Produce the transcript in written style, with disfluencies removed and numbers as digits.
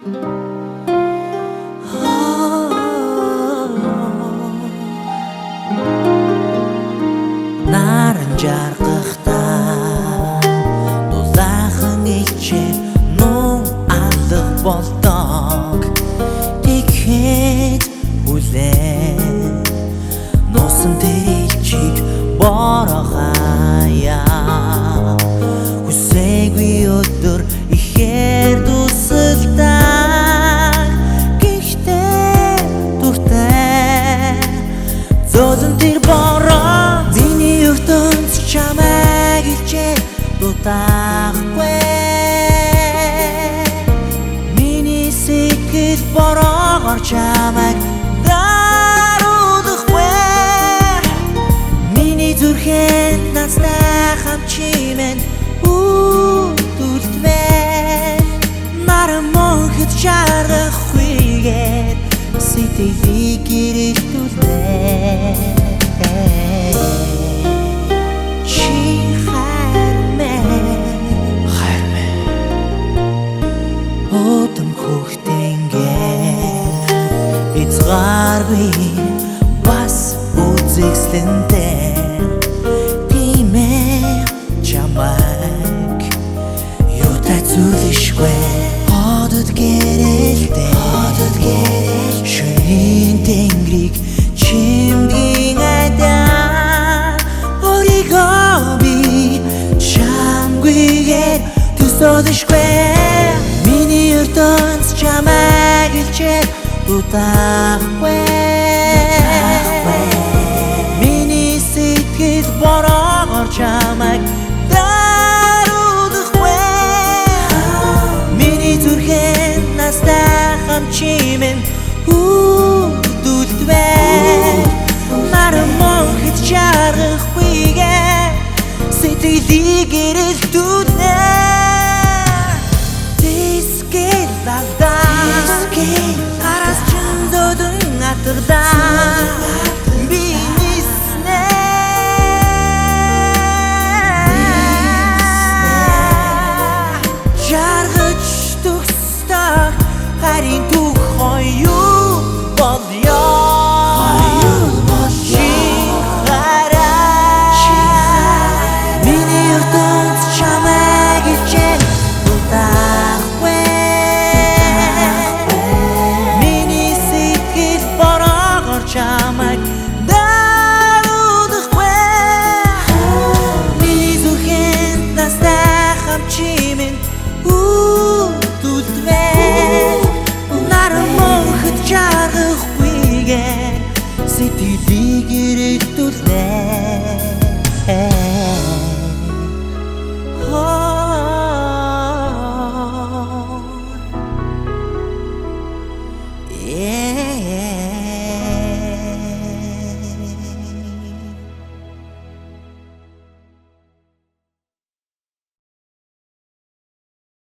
Нарын жаргахтаа дулаахан ичээ нун алга болдог тэгэхэд хүлээ носон тэрчиг борохаяа хүсээгүй өдөр ихээр дусалдаг гэхдээ дуртай зозон тэр бороо миний ертөнц чамайг илчээ дутаахгүй миний сэтгэл бороогоор чамайг даруудахгүй миний зүрхэн настай хамчимэн үүдүүлдвэр наран монхид чаргахгүйгээр сэтгэлийг гэрэлтүүлээ Эцгаргүй бас үзэгслэнтэй тиймээ чамайг юутай зүрлэшгүй одод гэрэлтэй шөнийн тэнгэрийг чимдгийн айдаа өөрийгөө би чамгүйгээр төсөөлөшгүй миний ертөнц чамайг илчээ дутаахгүй миний сэтгэл бороогоор чамайг даруудахгүй миний зүрхэн настай хамчимэн үүдүүлдвэр наран монхид чаргахгүйгээр сэтгэлийг гэрэлтүүлнэ би ниснэ жаргаж төгсдөг харин түг хоёу болё миний ертөнц чамайг илчээ дутаахгүй чамайг даруудахгүй миний зүрхэн настай хамчимэн үүдүүлдвэр наран монхид чаргахгүйгээр сэтгэлийг гэрэлтүүлнэ